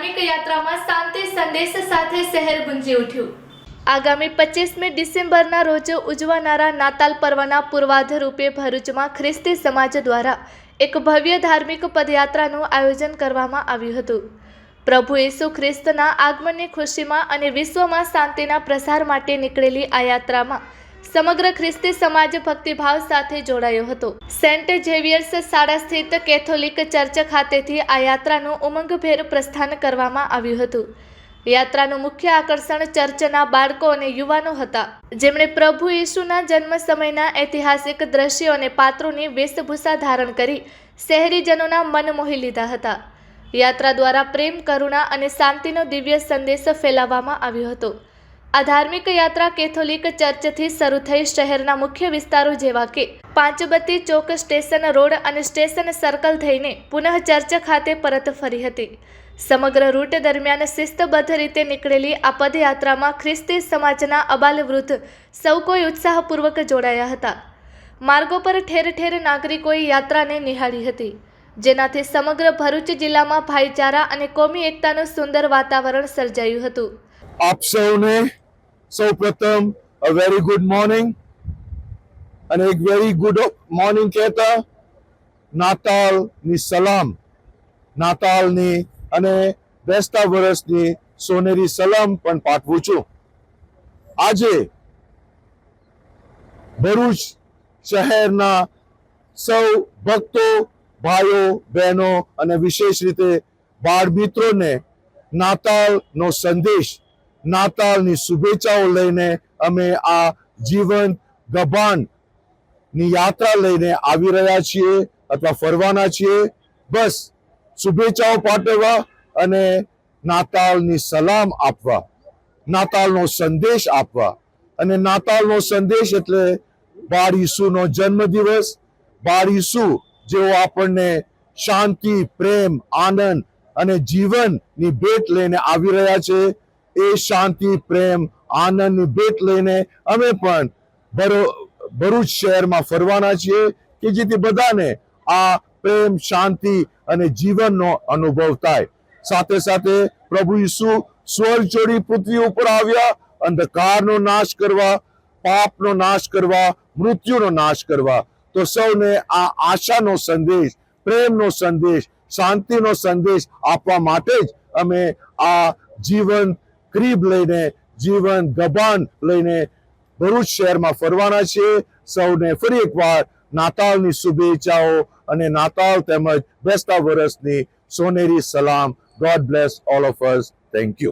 ધાર્મિક યાત્રામાં શાંતિ સંદેશ સાથે શહેર ગુંજી ઉઠ્યું। આગામી 25મી ડિસેમ્બરના રોજ ઉજવાનારા નાતાલ પર્વના પૂર્વાધ રૂપે ભરૂચમાં ખ્રિસ્તી સમાજ દ્વારા એક ભવ્ય ધાર્મિક પદયાત્રાનું આયોજન કરવામાં આવ્યું હતું। પ્રભુ ઈસુ ખ્રિસ્તના આગમનની ખુશીમાં અને વિશ્વમાં શાંતિના પ્રસાર માટે નીકળેલી આ યાત્રામાં સમગ્ર ખ્રિસ્તી સમાજ ભક્તિભાવ સાથે જોડાયો હતો। સેન્ટ ઝેવિયર્સ શાળા સ્થિત કેથોલિક ચર્ચ ખાતેથી આ યાત્રાનું ઉમંગભેર પ્રસ્થાન કરવામાં આવ્યું હતું। યાત્રાનું મુખ્ય આકર્ષણ ચર્ચના બાળકો અને યુવાનો હતા, જેમણે પ્રભુ ઈસુના જન્મ સમયના ઐતિહાસિક દ્રશ્યો અને પાત્રોની વેશભૂષા ધારણ કરી શહેરીજનોના મન મોહી લીધા હતા। યાત્રા દ્વારા પ્રેમ, કરુણા અને શાંતિનો દિવ્ય સંદેશ ફેલાવવામાં આવ્યો હતો। આ ધાર્મિક યાત્રા કેથોલિક ચર્ચથી શરૂ થઈ શહેરના મુખ્ય વિસ્તારો જેવા કે પાંચબત્તી ચોક, સ્ટેશન રોડ અને સ્ટેશન સર્કલ થઈને પુનઃ ચર્ચ ખાતે પરત ફરી હતી। સમગ્ર રૂટ દરમિયાન શિસ્તબદ્ધ રીતે નીકળેલી આ પદયાત્રામાં ખ્રિસ્તી સમાજના અબાલવૃદ્ધ સૌ કોઈ ઉત્સાહપૂર્વક જોડાયા હતા। માર્ગો પર ઠેર ઠેર નાગરિકોએ યાત્રાને નિહાળી હતી, જેનાથી સમગ્ર ભરૂચ જિલ્લામાં ભાઈચારા અને કોમી એકતાનું સુંદર વાતાવરણ સર્જાયું હતું। આપ સૌને સૌપ્રથમ a very good morning અને એક very good morning કહેતા નાતાલની સલામ, નાતાલની અને બેસતા વર્ષની સોનેરી સલામ પણ પાઠવું છું। આજે ભરૂચ શહેરના સૌ ભક્તો, ભાઈઓ, બહેનો અને વિશેષ રીતે બાળ મિત્રોને નાતાલનો સંદેશ, નાતાલની શુભેચ્છાઓ લઈને અમે આ જીવન ગબાનની યાત્રા લઈને આવી રહ્યા છીએ અથવા ફરવાના છીએ। બસ શુભેચ્છાઓ પાઠવવા અને નાતાલની સલામ આપવા, નાતાલનો સંદેશ આપવા। અને નાતાલનો સંદેશ એટલે બાળ ઈસુનો જન્મદિવસ, બાળ ઈસુ જેઓ આપણને શાંતિ, પ્રેમ, આનંદ અને જીવનની ભેટ લઈને આવી રહ્યા છે, એ શાંતિ, પ્રેમ, આનંદની ભેટ લઈને અમે પણ ભરૂચ શહેરમાં ફરવાના છીએ કે જેથી બધાને આ પ્રેમ, શાંતિ અને જીવનનો અનુભવ થાય। સાથે સાથે પ્રભુ ઈસુ સ્વર્ગ છોડી પૃથ્વી ઉપર આવ્યા અંધકારનો નાશ કરવા, પાપનો નાશ કરવા, મૃત્યુનો નાશ કરવા। તો સૌને આ આશાનો સંદેશ, પ્રેમનો સંદેશ, શાંતિનો સંદેશ આપવા માટે જ અમે આ જીવન ક્રીબ લઈને, જીવન ગબાન લઈને ભરૂચ શહેરમાં ફરવાના છીએ। સૌને ફરી એકવાર નાતાલની શુભેચ્છાઓ અને નાતાલ તેમજ બેસતા વર્ષની સોનેરી સલામ। God bless all of us. Thank you.